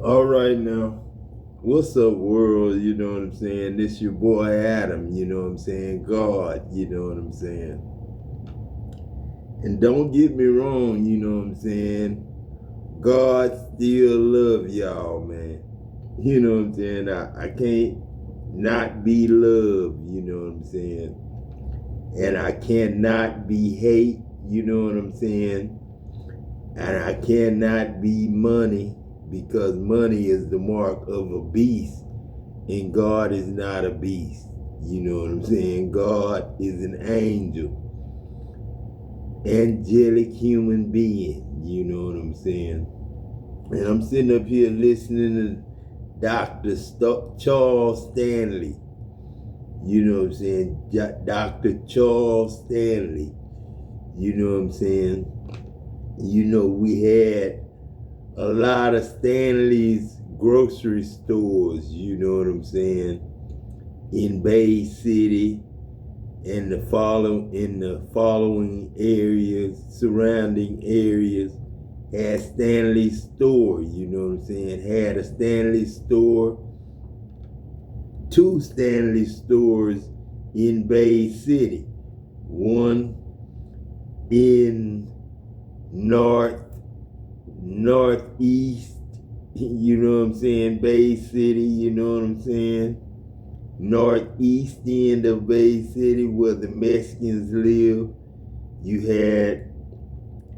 All right now. What's up, world? You know what I'm saying? This your boy Adam, you know what I'm saying? God, you know what I'm saying? And don't get me wrong, you know what I'm saying? God still love y'all, man. You know what I'm saying? I can't not be loved, you know what I'm saying? And I cannot be hate, you know what I'm saying? And I cannot be money because money is the mark of a beast and God is not a beast. You know what I'm saying? God is an angel, angelic human being. You know what I'm saying? And I'm sitting up here listening to Dr. Charles Stanley. You know what I'm saying? Dr. Charles Stanley. You know what I'm saying? You know, we had a lot of Stanley's grocery stores, you know what I'm saying, in Bay City and the following areas, surrounding areas, had Stanley store, you know what I'm saying, had a Stanley store, two Stanley stores in Bay City, one in northeast, you know what I'm saying, Bay City, you know what I'm saying, northeast end of Bay City where the Mexicans live. You had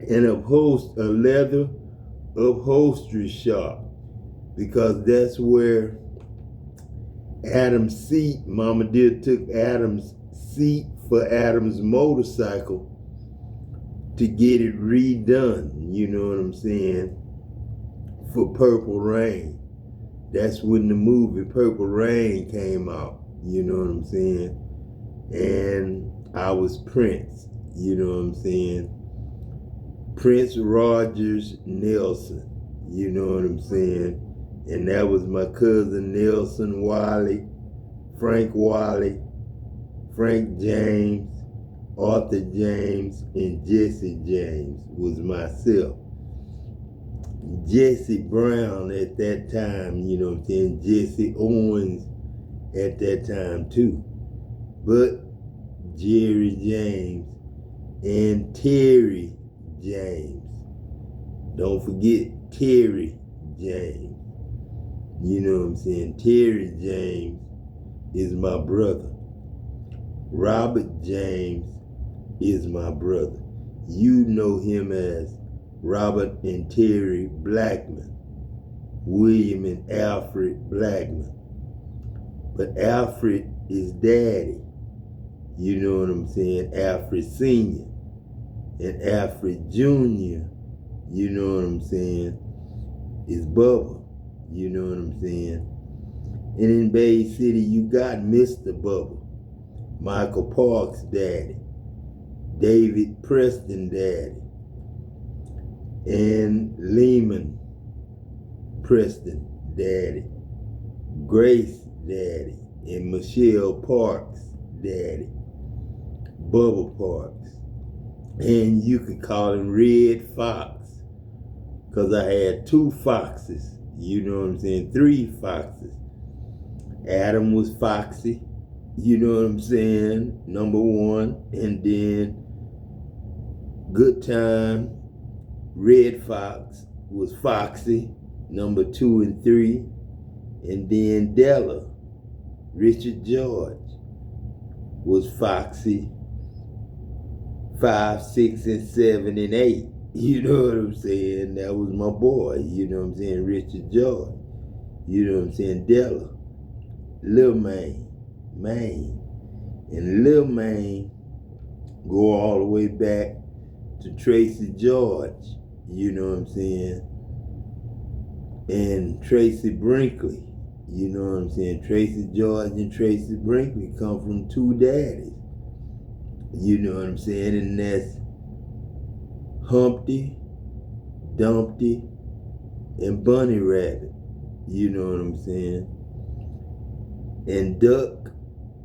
a leather upholstery shop because that's where Adam's seat, Mama Dear took Adam's seat for Adam's motorcycle to get it redone, you know what I'm saying, for Purple Rain. That's when the movie Purple Rain came out, you know what I'm saying? And I was Prince, you know what I'm saying? Prince Rogers Nelson, you know what I'm saying? And that was my cousin Nelson Wiley, Frank James, Arthur James, and Jesse James was myself. Jesse Brown at that time, you know what I'm saying, Jesse Owens at that time too. But Jerry James and Terry James. Don't forget Terry James. You know what I'm saying? Terry James is my brother. Robert James is my brother. You know him as Robert and Terry Blackman, William and Alfred Blackman. But Alfred is daddy. You know what I'm saying? Alfred Sr. and Alfred Jr., you know what I'm saying, is Bubba. You know what I'm saying? And in Bay City, you got Mr. Bubba, Michael Parks' daddy, David Preston daddy, and Lehman Preston daddy, Grace daddy, and Michelle Parks daddy, Bubba Parks. And you could call him Red Fox, because I had two foxes, you know what I'm saying, three foxes. Adam was Foxy, you know what I'm saying, number one, and then Good Time, Red Fox was Foxy, number 2 and 3, and then Della, Richard George, was Foxy, 5, 6, and 7, and 8. You know what I'm saying? That was my boy, you know what I'm saying, Richard George. You know what I'm saying? Della, Lil Maine. And Lil Maine go all the way back to Tracy George, you know what I'm saying? And Tracy Brinkley, you know what I'm saying? Tracy George and Tracy Brinkley come from two daddies, you know what I'm saying? And that's Humpty, Dumpty, and Bunny Rabbit, you know what I'm saying? And Duck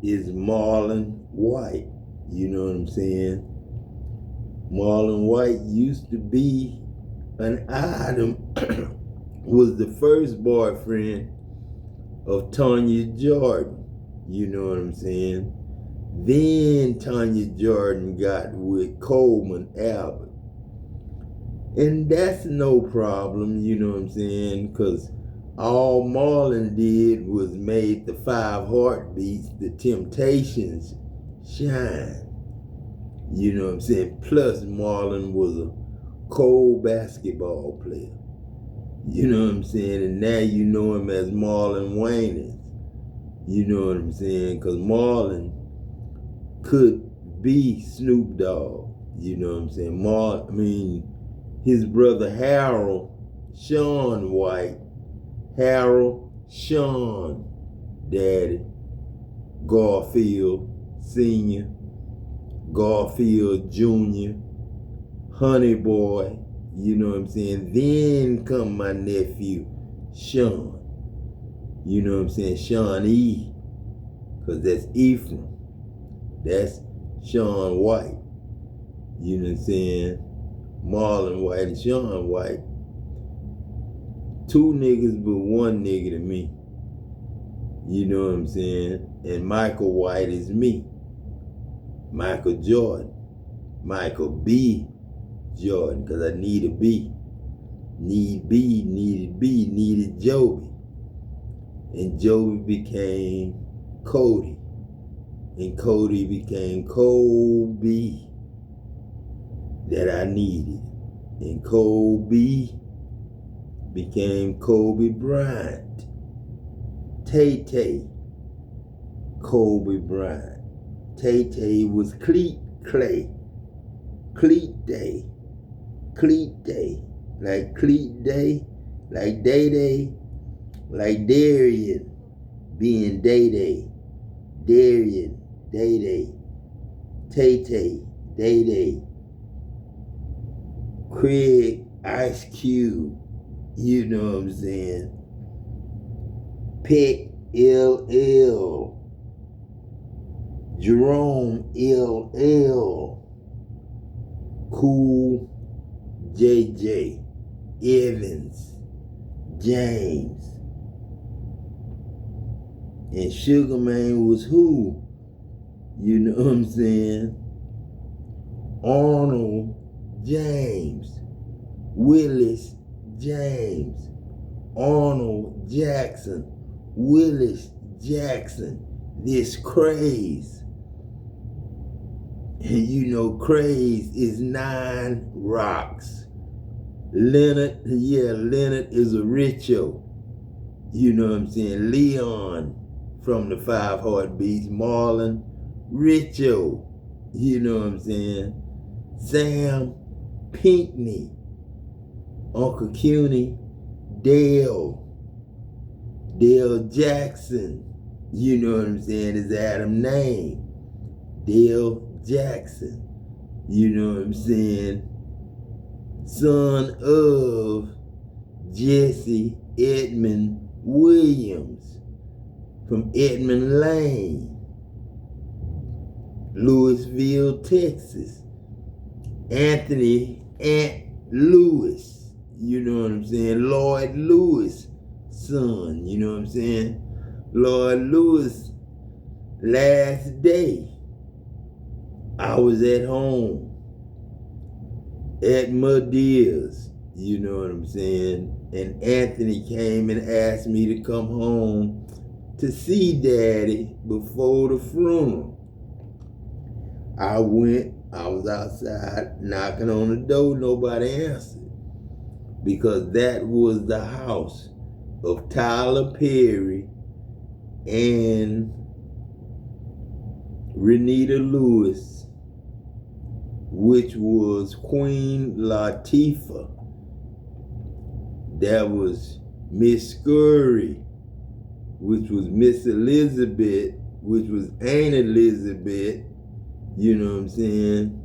is Marlon White, you know what I'm saying? Marlon White used to be an item was the first boyfriend of Tanya Jordan. You know what I'm saying? Then Tanya Jordan got with Coleman Albert. And that's no problem, you know what I'm saying? Because all Marlon did was made the 5 Heartbeats, the Temptations, shine. You know what I'm saying? Plus, Marlon was a cold basketball player. You know what I'm saying? And now you know him as Marlon Wayans. You know what I'm saying? Because Marlon could be Snoop Dogg. You know what I'm saying? His brother Harold, Sean White, Harold, Sean, Daddy, Garfield Sr., Garfield Jr., Honey Boy, you know what I'm saying? Then come my nephew, Sean. You know what I'm saying? Sean E. Because that's Ephraim. That's Sean White. You know what I'm saying? Marlon White and Sean White. 2 niggas but 1 nigga to me. You know what I'm saying? And Michael White is me. Michael Jordan. Michael B. Jordan, because I need a B. Need B, needed B, needed Joby. And Joby became Cody. And Cody became Kobe that I needed. And Kobe became Kobe Bryant. Tay-Tay, Kobe Bryant. Tay-Tay was Cleat Clay. Cleat Day. Cleat Day. Like Cleat Day. Like Day-Day. Like Darian being Day-Day. Darian, Day-Day. Tay-Tay, Day-Day. Craig, Ice Cube. You know what I'm saying? Peck, LL. Jerome, LL. Cool, JJ. Evans, James. And Sugar Man was who? You know what I'm saying? Arnold James. Willis James. Arnold Jackson. Willis Jackson. This craze. And you know craze is 9 rocks. Leonard is a Richo. You know what I'm saying? Leon from the 5 Heartbeats. Marlon, Richo. You know what I'm saying? Sam Pinckney. Uncle Cuny. Dale Jackson. You know what I'm saying? Is Adam's name. Dale Jackson. You know what I'm saying? Son of Jesse Edmund Williams from Edmund Lane, Louisville, Texas. Anthony Ant Lewis. You know what I'm saying? Lloyd Lewis' son. You know what I'm saying? Lloyd Lewis, last day, I was at home at Madia's, you know what I'm saying? And Anthony came and asked me to come home to see Daddy before the funeral. I went, I was outside knocking on the door, nobody answered. Because that was the house of Tyler Perry and Renita Lewis, which was Queen Latifah. That was Miss Scurry, which was Miss Elizabeth, which was Aunt Elizabeth, you know what I'm saying?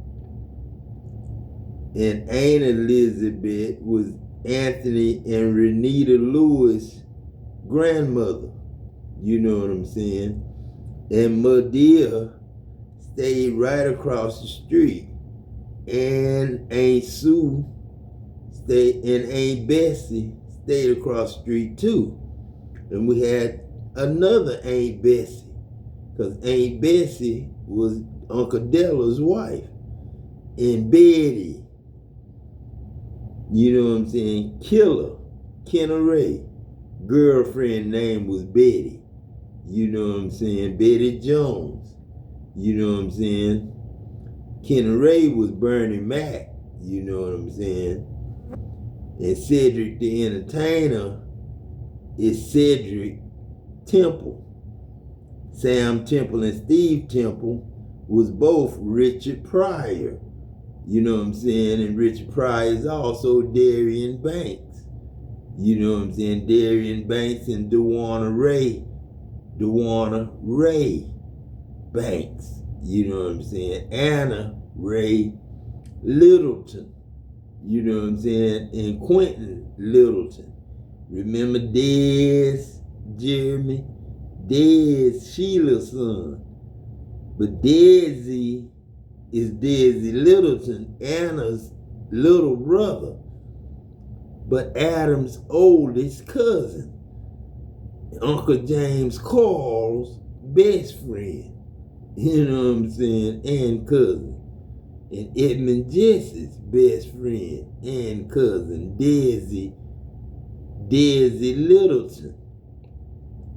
And Aunt Elizabeth was Anthony and Renita Lewis' grandmother, you know what I'm saying? And Madia stayed right across the street. And Aunt Sue stayed, and Aunt Bessie stayed across the street too. And we had another Aunt Bessie, because Aunt Bessie was Uncle Della's wife. And Betty, you know what I'm saying, Killer, Kenna Ray, girlfriend name was Betty. You know what I'm saying, Betty Jones. You know what I'm saying. Kenna Ray was Bernie Mac. You know what I'm saying. And Cedric the Entertainer is Cedric Temple. Sam Temple and Steve Temple was both Richard Pryor. You know what I'm saying? And Richard Pryor is also Darian Banks. You know what I'm saying? Darian Banks and Dewana Ray Banks. You know what I'm saying? Anna Ray Littleton. You know what I'm saying? And Quentin Littleton. Remember Dez, Jeremy? Dez, Sheila's son. But Desi is Desi Littleton, Anna's little brother. But Adam's oldest cousin. Uncle James Carl's best friend. You know what I'm saying? And cousin. And Edmund Jesse's best friend and cousin, Desi Littleton.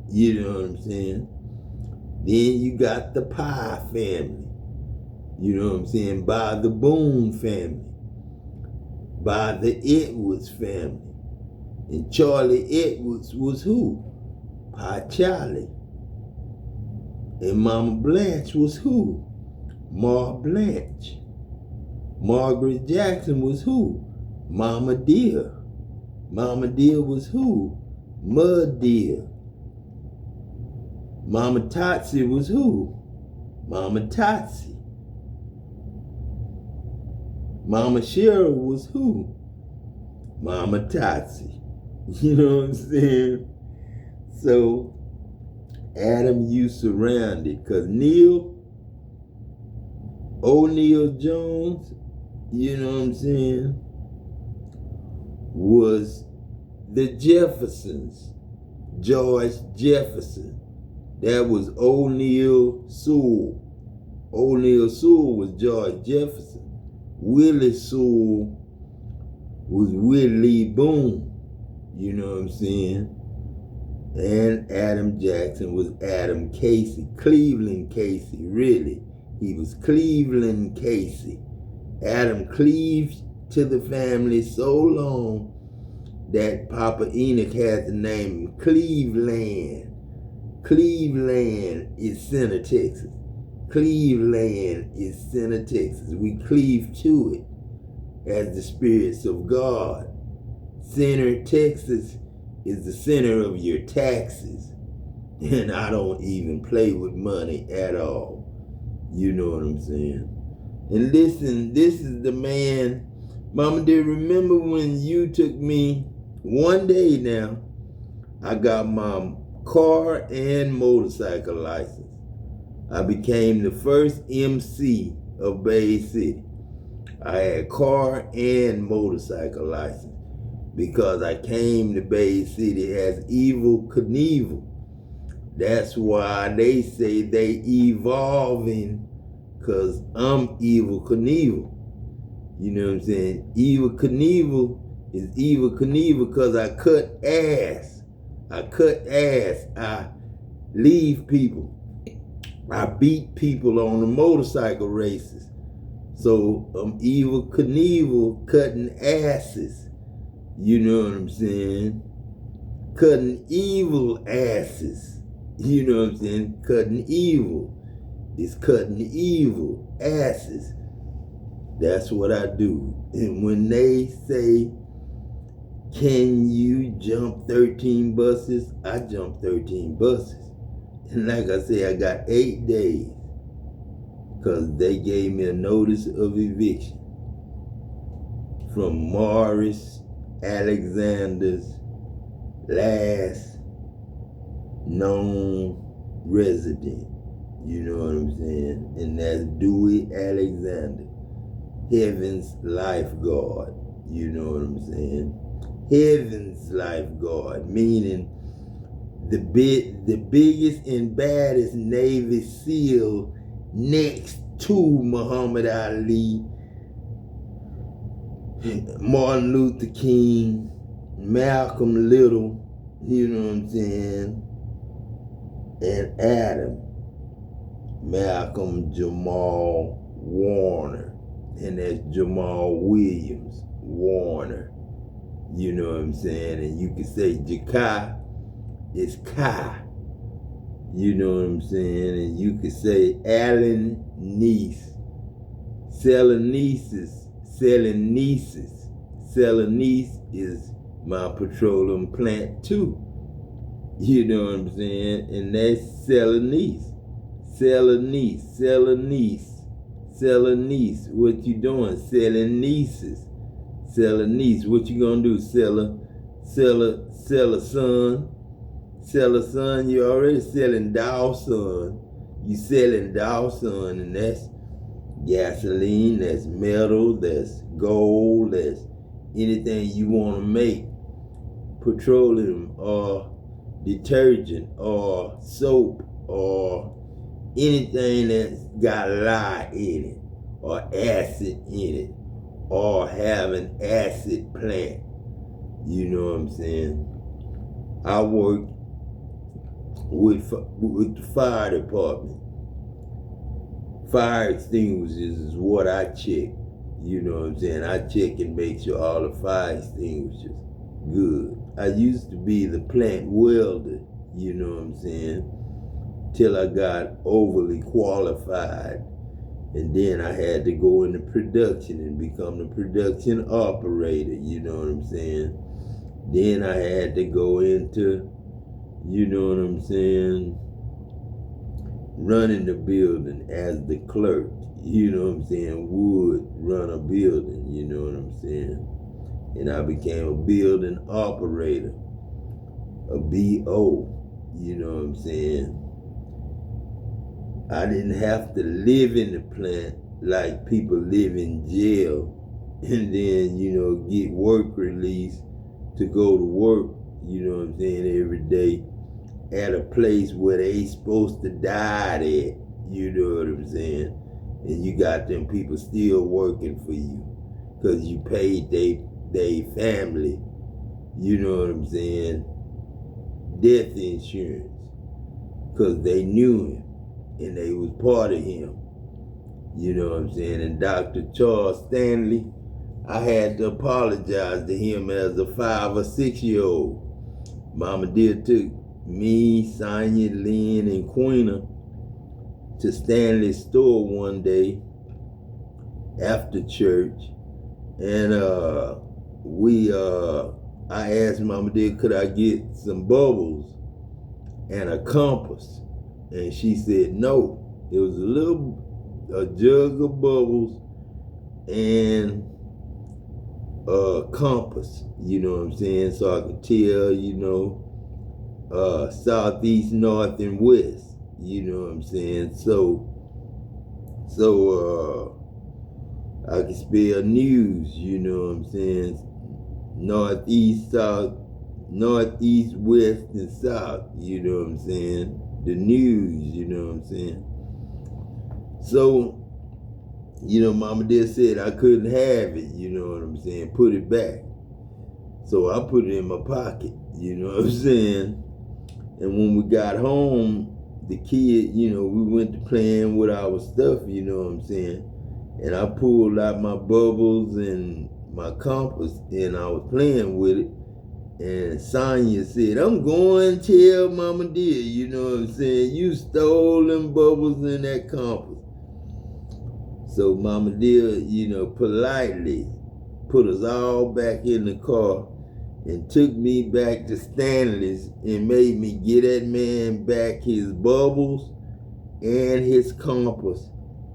You know what I'm saying? Then you got the Pye family. You know what I'm saying? By the Boone family. By the Edwards family. And Charlie Edwards was who? Pye Charlie. And Mama Blanche was who? Ma Blanche. Margaret Jackson was who? Mama Dear. Mama Dear was who? Mud Dear. Mama Totsy was who? Mama Totsy. Mama Cheryl was who? Mama Totsy. You know what I'm saying? So Adam, you surrounded, because O'Neal Jones, you know what I'm saying, was the Jeffersons. George Jefferson. That was O'Neal Sewell. O'Neal Sewell was George Jefferson. Willie Sewell was Willie Boone. You know what I'm saying? And Adam Jackson was Adam Casey. Cleveland Casey, really. He was Cleveland Casey. Adam cleaved to the family so long that Papa Enoch had the name Cleveland. Cleveland is Center, Texas. Cleveland is Center, Texas. We cleave to it as the spirits of God. Center, Texas is the center of your taxes. And I don't even play with money at all. You know what I'm saying? And listen, this is the man. Mama dear, remember when you took me one day now, I got my car and motorcycle license. I became the first MC of Bay City. I had car and motorcycle license because I came to Bay City as Evel Knievel. That's why they say they evolving, because I'm Evel Knievel. You know what I'm saying? Evel Knievel is Evel Knievel because I cut ass. I cut ass. I leave people. I beat people on the motorcycle races. So I'm Evel Knievel cutting asses. You know what I'm saying? Cutting evil asses. You know what I'm saying? Cutting evil. It's cutting evil asses. That's what I do. And when they say, can you jump 13 buses? I jump 13 buses. And like I say, I got 8 days because they gave me a notice of eviction from Morris Alexander's last known resident. You know what I'm saying? And that's Dewey Alexander, Heaven's lifeguard. You know what I'm saying? Heaven's lifeguard, meaning the biggest and baddest Navy SEAL next to Muhammad Ali, Martin Luther King, Malcolm Little, you know what I'm saying, and Adam, Malcolm Jamal Warner, and that's Jamal Williams Warner, you know what I'm saying, and you can say Jakai is Kai, you know what I'm saying, and you can say Alan Neese, Selenese is my petroleum plant too. You know what I'm saying? And that's Selenese. What you doing? Selenese. What you gonna do? Sell a son. You already selling Dawson. You selling Dawson, and that's gasoline, that's metal, that's gold, that's anything you want to make, petroleum or detergent or soap or anything that's got lye in it or acid in it or have an acid plant. You know what I'm saying? I work with the fire department. Fire extinguishers is what I check. You know what I'm saying? I check and make sure all the fire extinguishers good. I used to be the plant welder, you know what I'm saying, till I got overly qualified. And then I had to go into production and become the production operator, you know what I'm saying? Then I had to go into, you know what I'm saying, running the building as the clerk, you know what I'm saying, would run a building, you know what I'm saying? And I became a building operator, a BO, you know what I'm saying? I didn't have to live in the plant like people live in jail and then, you know, get work release to go to work, you know what I'm saying, every day at a place where they supposed to die at, you know what I'm saying? And you got them people still working for you because you paid they family, you know what I'm saying, death insurance because they knew him and they was part of him, you know what I'm saying? And Dr. Charles Stanley, I had to apologize to him as a 5 or 6 year old. Mama dear took me, Sonia, Lynn, and Queena to Stanley's store one day after church, and I asked Mama dear, could I get some bubbles and a compass? And she said no. It was a jug of bubbles and a compass, you know what I'm saying, so I could tell, you know, southeast, north, and west, you know what I'm saying, so I could spell news, you know what I'm saying, northeast, south, northeast, west, and south, you know what I'm saying, the news, you know what I'm saying. So, you know, Mama dear said I couldn't have it, you know what I'm saying, put it back. So I put it in my pocket, you know what I'm saying. And when we got home, the kid, you know, we went to playing with our stuff, you know what I'm saying. And I pulled out my bubbles and my compass and I was playing with it. And Sonia said, I'm going to tell Mama dear, you know what I'm saying, you stole them bubbles and that compass. So Mama dear, you know, politely put us all back in the car and took me back to Stanley's and made me get that man back his bubbles and his compass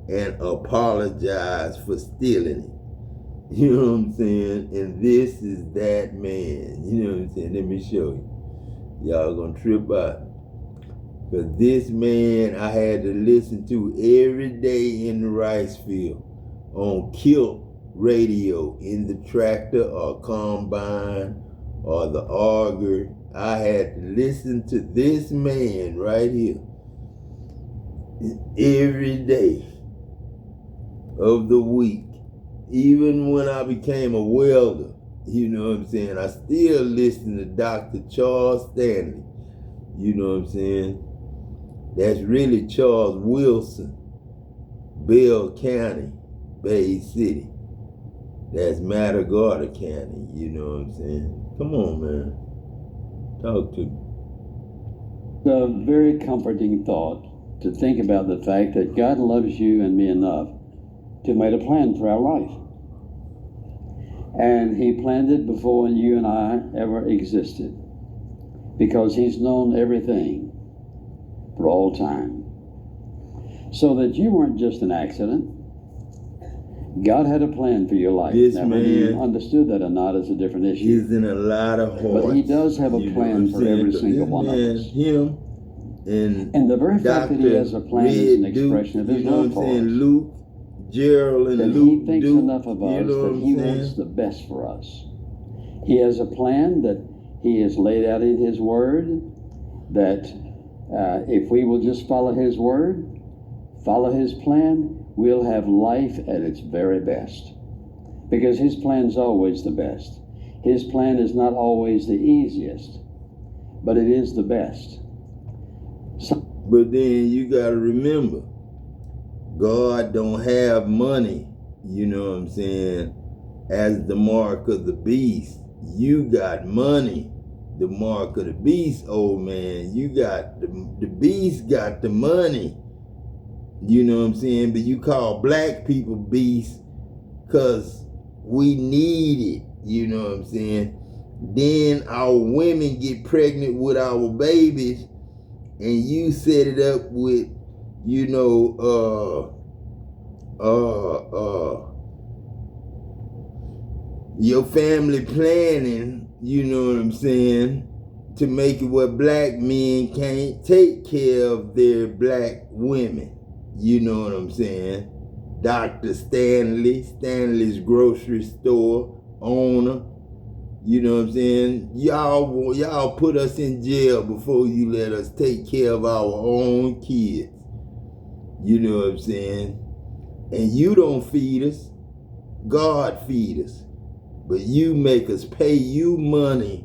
and apologize for stealing it. You know what I'm saying? And this is that man. You know what I'm saying? Let me show you. Y'all gonna trip out. Because this man I had to listen to every day in the rice field on Kilt radio in the tractor or combine or the auger. I had to listen to this man right here every day of the week. Even when I became a welder, you know what I'm saying, I still listen to Dr. Charles Stanley. You know what I'm saying? That's really Charles Wilson, Bell County, Bay City. That's Matagorda County, you know what I'm saying? Come on, man. Talk to me. A very comforting thought to think about the fact that God loves you and me enough to make a plan for our life. And he planned it before you and I ever existed, because he's known everything for all time. So that you weren't just an accident. God had a plan for your life. This now, man, whether you understood that or not is a different issue. He's in a lot of hearts. But he does have a plan for every single one of us. Him and the very fact that he has a plan is an expression of his love for us. Luke, Gerald, and that Luke he thinks Duke, enough of us that he wants the best for us. He has a plan that he has laid out in his word, that if we will just follow his word, follow his plan, we'll have life at its very best. Because his plan's always the best. His plan is not always the easiest, but it is the best. But then you got to remember, God don't have money, you know what I'm saying, as the mark of the beast. You got money, the mark of the beast, old man. You got the beast got the money, you know what I'm saying, but you call black people beasts because we need it, you know what I'm saying. Then our women get pregnant with our babies, and you set it up with, you know, your family planning, you know what I'm saying, to make it where black men can't take care of their black women. You know what I'm saying? Dr. Stanley's grocery store owner. You know what I'm saying? Y'all put us in jail before you let us take care of our own kids. You know what I'm saying? And you don't feed us. God feed us. But you make us pay you money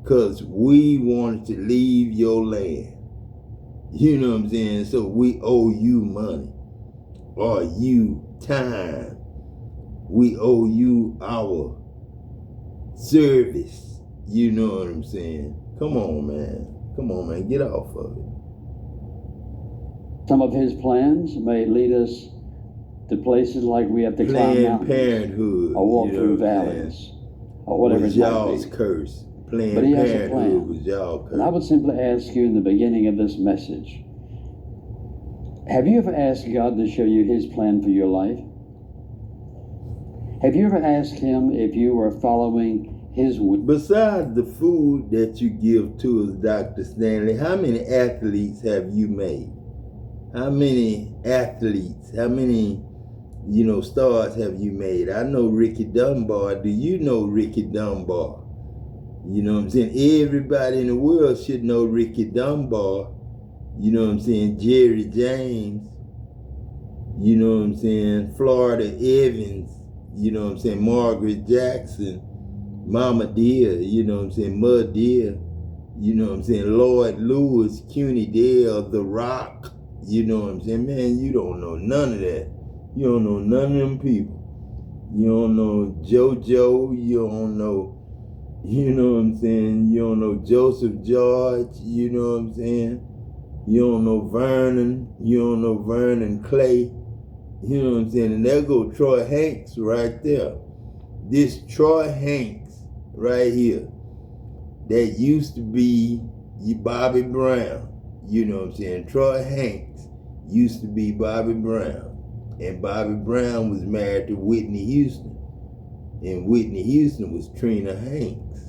because we wanted to leave your land. You know what I'm saying? So we owe you money. Or you time. We owe you our service. You know what I'm saying? Come on, man. Come on, man. Get off of it. Some of his plans may lead us to places like we have to climb mountains, Parenthood, or walk through valleys, or whatever it might Yall's be. curse. Planned But he has a Parenthood plan. was Yall's curse. And I would simply ask you in the beginning of this message, have you ever asked God to show you his plan for your life? Have you ever asked him if you were following his will? Besides the food that you give to us, Dr. Stanley, how many athletes have you made? How many athletes, how many, stars have you made? I know Ricky Dunbar. Do you know Ricky Dunbar? You know what I'm saying? Everybody in the world should know Ricky Dunbar. You know what I'm saying? Jerry James. You know what I'm saying? Florida Evans. You know what I'm saying? Margaret Jackson. Mama Dear. You know what I'm saying? Mud Dear. You know what I'm saying? Lloyd Lewis, CUNY Dale, The Rock. You know what I'm saying? Man, you don't know none of that. You don't know none of them people. You don't know JoJo. You don't know, you know what I'm saying? You don't know Joseph George. You know what I'm saying? You don't know Vernon. You don't know Vernon Clay. You know what I'm saying? And there go Troy Hanks right there. This Troy Hanks right here that used to be Bobby Brown. You know what I'm saying? Troy Hanks used to be Bobby Brown. And Bobby Brown was married to Whitney Houston. And Whitney Houston was Trina Hanks.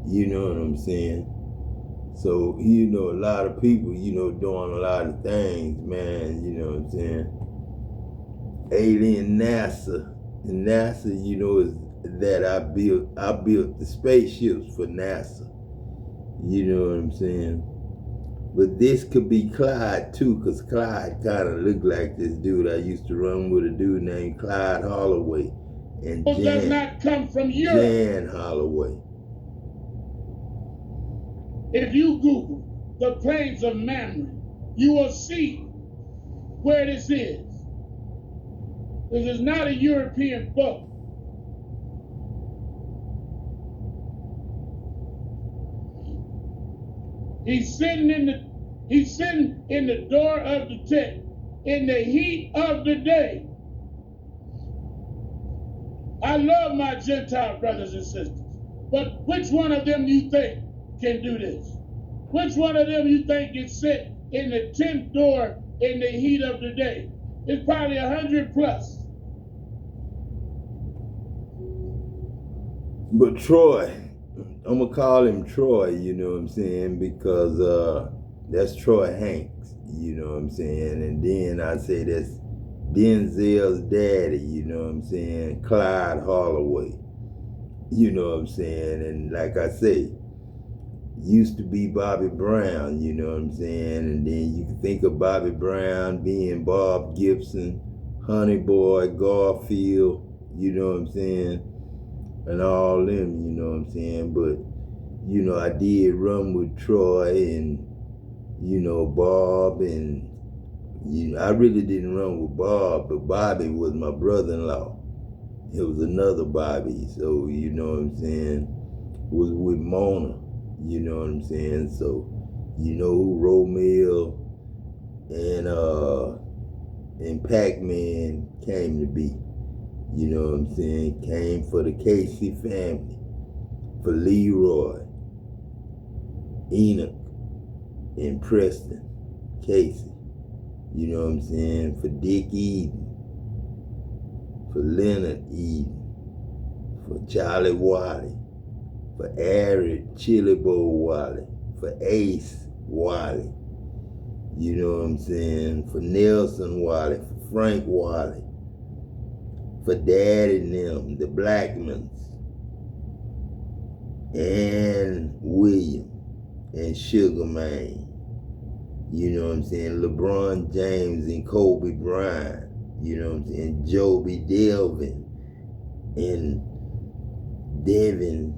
You know what I'm saying? So, a lot of people, doing a lot of things, man, you know what I'm saying? Alien NASA. And NASA, is that I built the spaceships for NASA. You know what I'm saying? But this could be Clyde too, because Clyde kind of looked like this dude. I used to run with a dude named Clyde Holloway and does not come from Europe. Jan Holloway. If you Google the plains of Mamre, you will see where this is. This is not a European book. He's sitting in the door of the tent in the heat of the day. I love my Gentile brothers and sisters, but which one of them you think can do this? Which one of them you think can sit in the tent door in the heat of the day? It's probably 100 plus. But Troy, I'm gonna call him Troy, you know what I'm saying, because that's Troy Hanks, you know what I'm saying, and then I say that's Denzel's daddy, you know what I'm saying, Clyde Holloway, you know what I'm saying, and like I say, used to be Bobby Brown, you know what I'm saying, and then you can think of Bobby Brown being Bob Gibson, Honey Boy, Garfield, you know what I'm saying, and all them, you know what I'm saying, but, you know, I did run with Troy and, you know, Bob, and, you know, I really didn't run with Bob, but Bobby was my brother-in-law. It was another Bobby, so, you know what I'm saying, was with Mona, you know what I'm saying, so, you know who Romeo and Pac-Man came to be. You know what I'm saying? Came for the Casey family, for Leroy, Enoch, and Preston Casey. You know what I'm saying? For Dick Eden, for Leonard Eden, for Charlie Wally, for Arid Chili Bowl Wally, for Ace Wally. You know what I'm saying? For Nelson Wally, for Frank Wally, for Dad and them, the Blackmans, and William, and Sugar Man. You know what I'm saying? LeBron James and Kobe Bryant. You know what I'm saying? Joby Delvin and Devin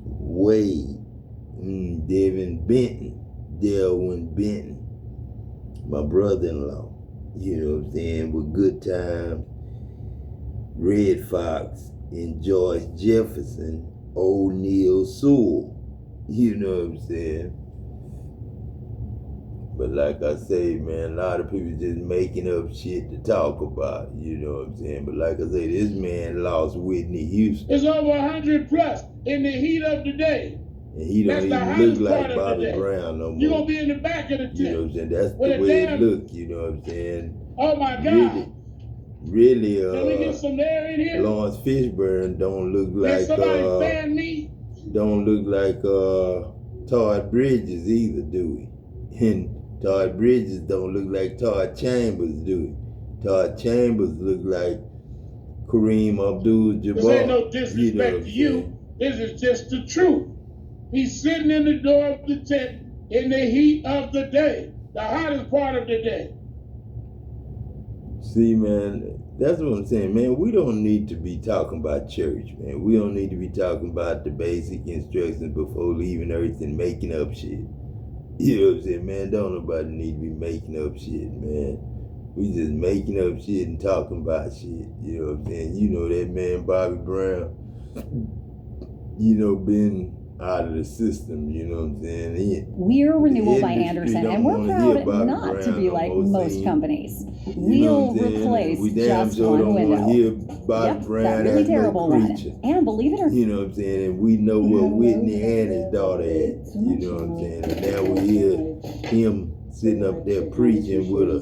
Wade, Devin Benton, Delwyn Benton, my brother-in-law. You know what I'm saying? With Good Times, Red Fox, and George Jefferson, O'Neal Sewell. You know what I'm saying? But like I say, man, a lot of people just making up shit to talk about. You know what I'm saying? But like I say, this man lost Whitney Houston. It's over 100 plus in the heat of the day. And he don't even look like Bobby Brown no more. You're going to be in the back of the tent. You know what I'm saying? That's the way it look, you know what I'm saying? Oh my God. Really, can we get some air in here? Lawrence Fishburne don't look like, somebody fan me? Don't look like Todd Bridges either, do he? And Todd Bridges don't look like Todd Chambers, do he? Todd Chambers look like Kareem Abdul-Jabbar. This ain't no disrespect to you. This is just the truth. He's sitting in the door of the tent in the heat of the day, the hottest part of the day. See, man, that's what I'm saying, man. We don't need to be talking about church, man. We don't need to be talking about the basic instructions before leaving earth and making up shit. You know what I'm saying, man? Don't nobody need to be making up shit, man. We just making up shit and talking about shit. You know what I'm saying? You know that man Bobby Brown, you know, been out of the system, you know what I'm saying? We're Renewal by Anderson, and we're proud not to be like most companies. We'll replace just one window. That really terrible one. And believe it or not, you know what I'm saying? And we know where Whitney and his daughter at, you know what I'm saying? And now we hear him sitting up there preaching with a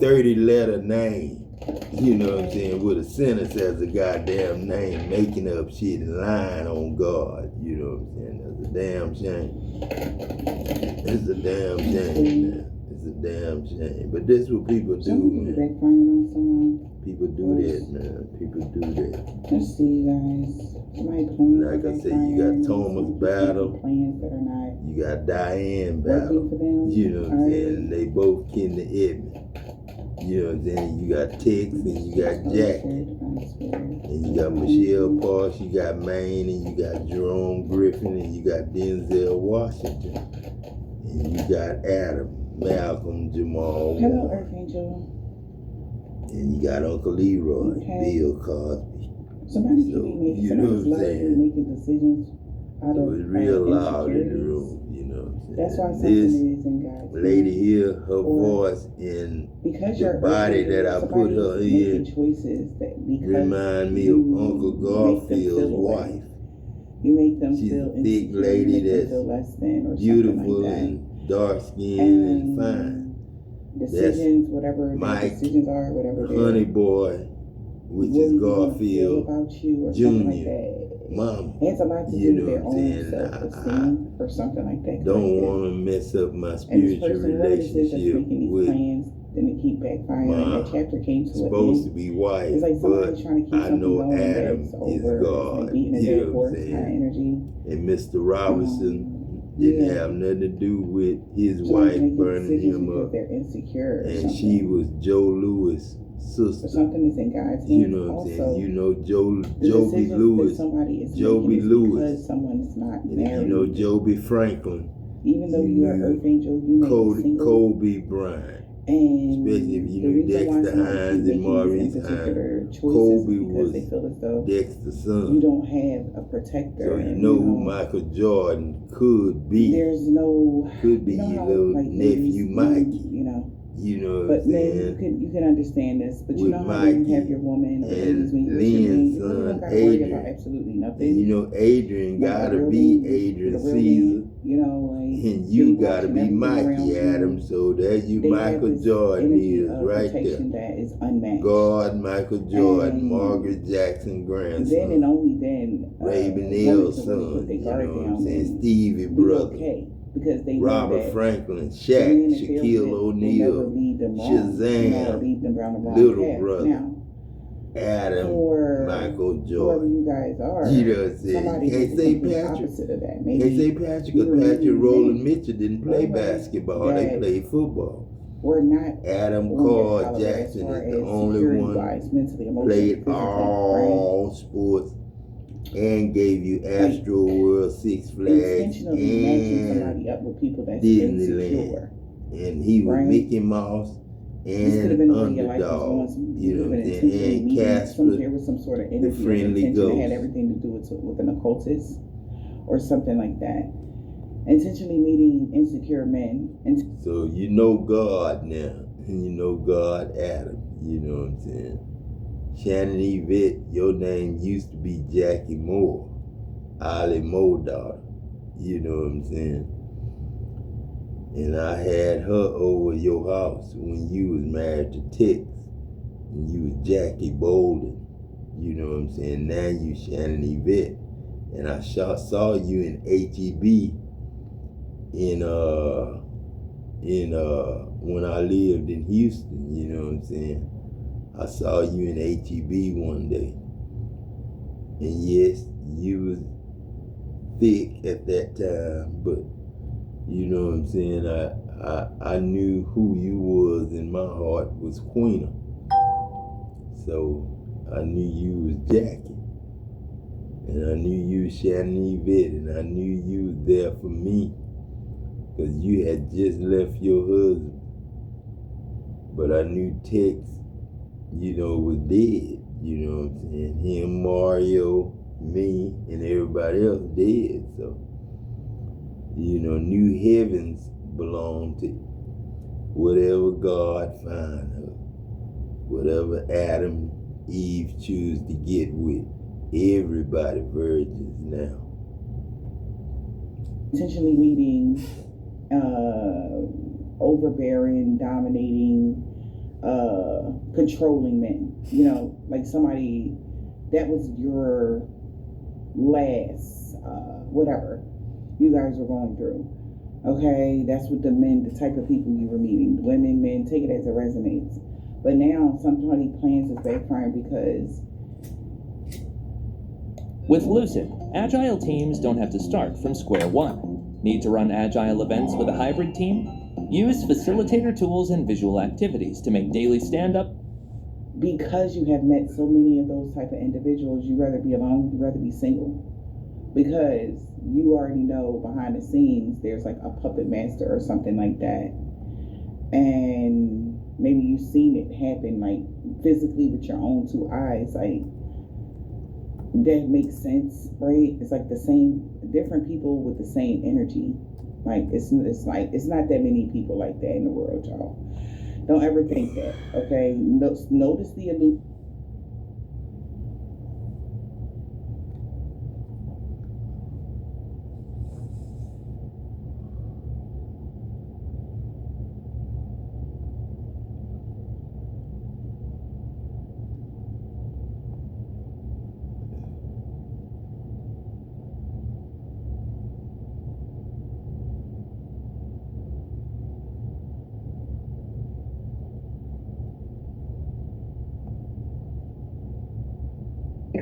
30-letter name. You know what I'm saying, with a sentence as a goddamn name, making up shit and lying on God. You know what I'm saying? That's a damn shame. It's a damn shame, man. It's a damn shame. But this is what people do, man. People do that, man. People do that. Let's see, guys. Somebody playing. Like I said, you got Thomas Battle. Plans that are not You got Diane working Battle. for them. You know what I'm saying? They both kin to Edmund. You know what I'm saying? You got Tex and you got Jack. And you got Michelle Parks, you got Maine, and you got Jerome Griffin, and you got Denzel Washington. And you got Adam, Malcolm, Jamal. Hello, Warren. Earth Angel. And you got Uncle Leroy, Okay. Bill Cosby. Somebody So, should be making, you know somebody's what I'm literally saying? making decisions out So of it's real loud in the insecurities. room, you know what I'm saying? That's why something This is in God's lady hand. here, her Or voice and because the you're body Earth that Angel, I put somebody her is in making choices that because remind me you of Uncle make them Garfield's feel away. wife. You make them She's feel a thick insecure, lady you make them that's feel less than or beautiful something like that. and dark skinned and fine. Decisions, whatever their Mike, decisions are, whatever their Honey Boy, which what is do you wanna feel Garfield about you or something like Jr. that. Mom. It has a lot to You do know with their what I'm own saying? self-esteem or something like that. Don't want to mess up my And this spiritual person, whoever this is that's relationship making these with plans, then it keep backfiring. my That chapter came to an supposed to end. be wife, It's like somebody but trying to keep I something know going Adam that's is over. It's God. like beating a You dead know what horse, I'm high saying? energy. And Mr. Robinson didn't yeah. have nothing to do with his Somebody's wife making burning decisions him because up. they're insecure or And something. she was Joe Lewis' Or sister. something that's in God's hands. You know what I'm Also, saying? You know the Joby decisions that Lewis. somebody is Joby making is Lewis. because someone's not And married. you know Joby Franklin. Even though you you are knew Earth Angel, you may be single. Kobe Bryant. And Especially if you the knew reason why Dexter somebody Hines keeps and making Maurice these Hines. particular choices Kobe is because was they feel as though Dexter's you son. don't have a protector. So you and, know who Michael Jordan could be. there's no, Could be you know your how, little like, nephew ladies, Mikey. you know. You know what But I'm men, saying? you can understand this. But you With know how when you Mikey have your woman, or and ladies, when you with your man, Lynn's you really don't son, gotta worry Adrian. about absolutely And nothing. you know Adrian Like a gotta real be man, Adrian with a real Caesar. man, you know, like And you they gotta watching be everything around Mikey you. Adams. So there's you They have Michael this Jordan energy is of right protection there. that is unmatched. God, Michael Jordan, And Margaret Jackson then and grandson, only then, Raven women Neal's can really son, put their you know guard what I'm down saying? and Stevie be brother, okay because they know Robert that Franklin, the man Shaq, that they're Shaquille with will never O'Neal, lead them wrong, or Shazam, lead them down the wrong Little path. Brother, Now, Adam, for Michael whoever Jordan. you guys are, You know what I'm saying? somebody Can't is say the complete Patrick. opposite of that. Can't Maybe say Patrick we were because Patrick meeting Roland men Mitchell didn't play basketball. They that played football. we're not Adam on Carr their caliber as Jackson far is the as only one security-wise, mentally, emotionally, played physically, right? all sports and gave you Astro World, Six Flags, Intentionally matching and somebody up with people that's Disneyland. insecure. And he was Right. Mickey Mouse This could have and been the way your life was Underdog. going. Some, You know what I'm intentionally saying? And meeting Casper, there was some sort of energy or friendly intention that had ghost. everything to do with an occultist or something like that. Intentionally meeting insecure men. And So you know God now. And you know God Adam. You know what I'm saying? Shannon Yvette, your name used to be Jackie Moore. Ollie Moore daughter. You know what I'm saying? And I had her over your house when you was married to Tex. And you was Jackie Bolden. You know what I'm saying? Now you Shannon Yvette. And I saw you in HEB when I lived in Houston, you know what I'm saying? I saw you in HEB one day. And yes, you was thick at that time, but you know what I'm saying? I knew who you was in my heart was Queena. So I knew you was Jackie. And I knew you was Shannon Yvette, and I knew you was there for me. Because you had just left your husband. But I knew Tex, was dead. You know what I'm saying? Him, Mario, me, and everybody else dead. So, New Heavens belong to whatever God find her. Whatever Adam, Eve choose to get with. Everybody virgins now. intentionally meeting overbearing, dominating, controlling men. Like somebody that was your last, whatever you guys were going through. Okay, that's what the type of people you were meeting. Women, men, take it as it resonates. But now somebody plans is backfiring because With Lucid, agile teams don't have to start from square one. Need to run agile events with a hybrid team? Use facilitator tools and visual activities to make daily stand-up. because you have met so many of those type of individuals, you'd rather be alone, you'd rather be single. Because you already know behind the scenes there's like a puppet master or something like that. And maybe you've seen it happen like physically with your own two eyes. Like that makes sense, right? It's like the same, different people with the same energy. Like it's not that many people like that in the world, y'all. Don't ever think that, okay? Notice the illusion.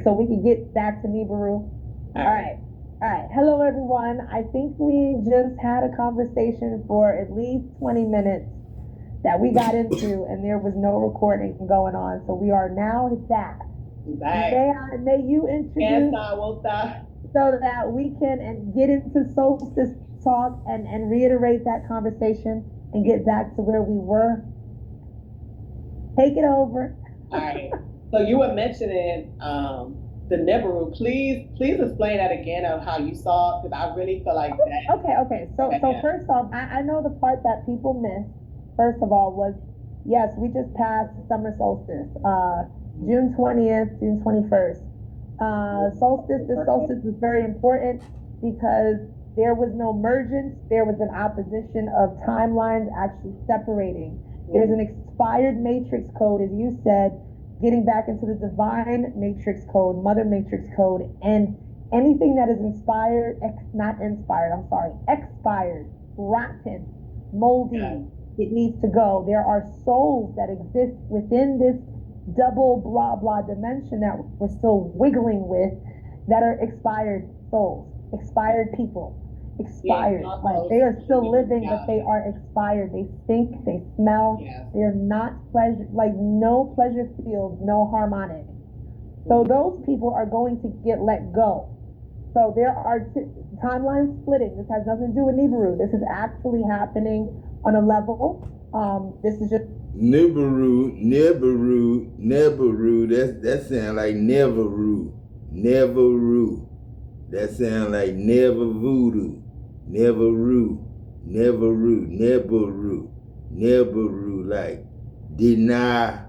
So we can get back to Nibiru. All right. Hello, everyone. I think we just had a conversation for at least 20 minutes that we got into, and there was no recording going on. So we are now back. May you introduce so that we can get into solstice talk and reiterate that conversation and get back to where we were. Take it over. All right. So you were mentioning the Nibiru. Please explain that again of how you saw it, because I really feel like that. Okay. So first off, I know the part that people missed, first of all, was, yes, we just passed summer solstice, June 20th, June 21st. This solstice is very important because there was no mergence, there was an opposition of timelines actually separating. There's an expired matrix code, as you said, getting back into the divine matrix code, mother matrix code, and anything that is expired, rotten, moldy, it needs to go. There are souls that exist within this double blah blah dimension that we're still wiggling with that are expired souls, expired people. Expired, like they are still living, but they are expired. They stink, they smell, they're not pleasure, like no pleasure field, no harmonic. So those people are going to get let go. So there are timelines splitting. This has nothing to do with Nibiru. This is actually happening on a level. This is just Nibiru. That sounds like Neveru. That sounds like never voodoo. Neveru, like deny,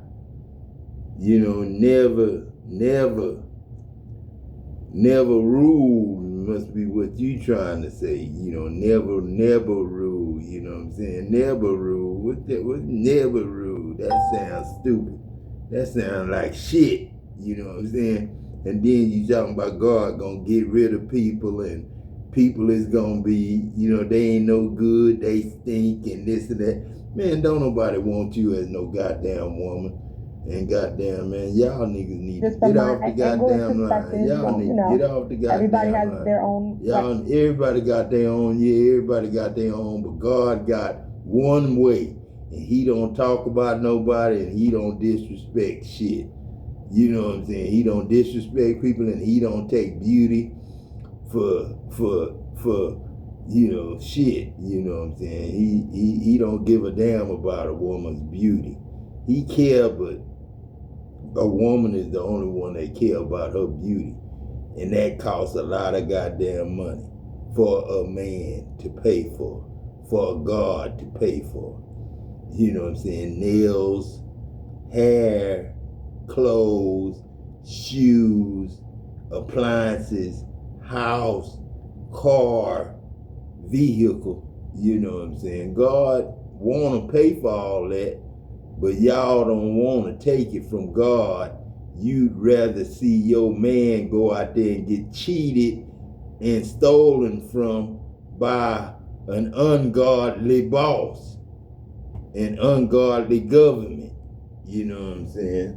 never rule must be what you trying to say, never rule, you know what I'm saying? Never rule, what's never rule? That sounds stupid. That sounds like shit, you know what I'm saying? And then you talking about God gonna get rid of people and people is gonna be, they ain't no good, they stink and this and that. Man, don't nobody want you as no goddamn woman. And goddamn, man, y'all niggas need to get off the goddamn line. Y'all need to get off the goddamn line. Everybody has their own. Everybody got their own, everybody got their own, but God got one way. And he don't talk about nobody and he don't disrespect shit. You know what I'm saying? He don't disrespect people and he don't take beauty for shit, you know what I'm saying? He don't give a damn about a woman's beauty. He care, but a woman is the only one that care about her beauty. And that costs a lot of goddamn money for a man to pay for a God to pay for. You know what I'm saying? Nails, hair, clothes, shoes, appliances, house, car, vehicle, you know what I'm saying? God want to pay for all that, but y'all don't want to take it from God. You'd rather see your man go out there and get cheated and stolen from by an ungodly boss, an ungodly government. You know what I'm saying?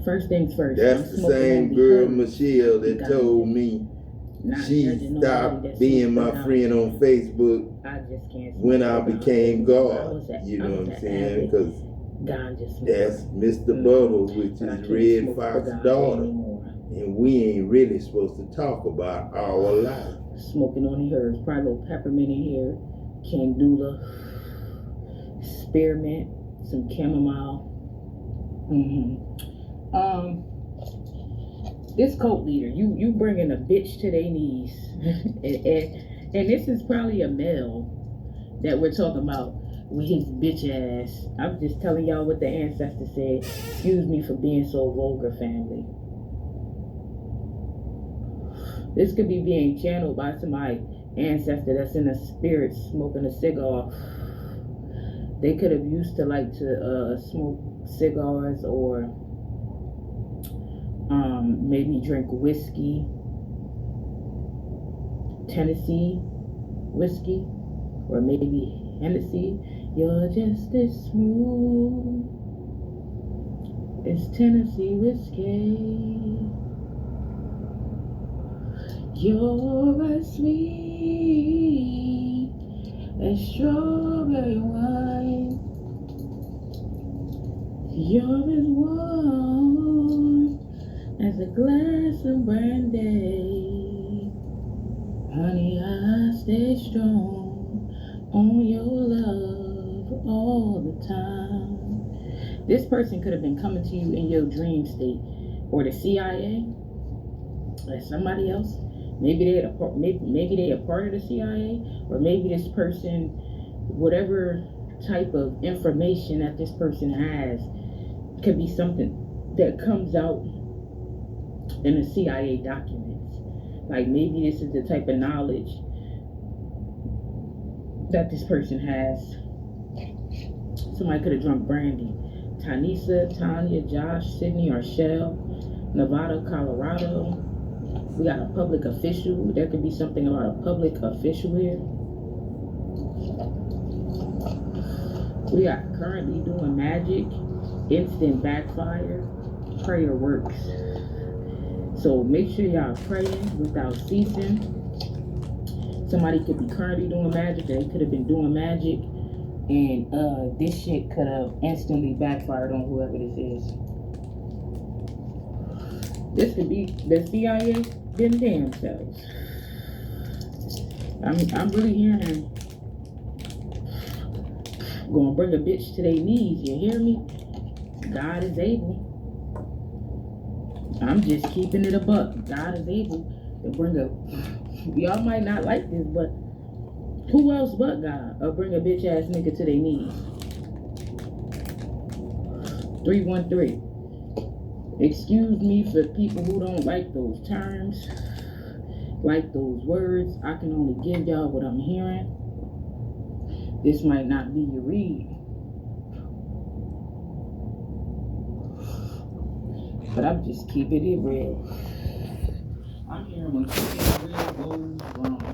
First things first. That's the same girl, Michelle, that told me she stopped being my friend on Facebook when I became God. You know what I'm saying? Because that's Mr. Bubba, which is Red Fox's daughter. And we ain't really supposed to talk about our life. Smoking on the Heir'z, probably a little peppermint in here, candula, spearmint, some chamomile. This cult leader, you bringing a bitch to their knees, and this is probably a male that we're talking about with his bitch ass. I'm just telling y'all what the ancestors said. Excuse me for being so vulgar, family. This could be being channeled by somebody ancestor that's in a spirit smoking a cigar. They could have used to like to smoke cigars or maybe drink whiskey, Tennessee whiskey, or maybe Hennessy. You're just as smooth as Tennessee whiskey. You're as sweet as strawberry wine. You're as warm as a glass of brandy. Honey, I stay strong on your love all the time. This person could have been coming to you in your dream state, or the CIA, or somebody else. Maybe they a part of the CIA, or maybe this person, whatever type of information that this person has, could be something that comes out in the CIA documents. Like maybe this is the type of knowledge that this person has. Somebody could have drunk brandy. Tanisa, Tanya, Josh, Sydney, or Shell, Nevada, Colorado. We got a public official. There could be something about a public official here. We got currently doing magic, instant backfire, prayer works. So make sure y'all praying without ceasing. Somebody could be currently doing magic, they could have been doing magic, and this shit could have instantly backfired on whoever this is. This could be the CIA, them damn selves. I'm really hearing gonna bring a bitch to their knees, you hear me? God is able. I'm just keeping it a buck. God is able to bring a, y'all might not like this, but who else but God will bring a bitch ass nigga to their knees? 313. Excuse me for people who don't like those terms, like those words. I can only give y'all what I'm hearing. This might not be your read, but I'm just keeping it real. I'm hearing when keeping it real goes wrong.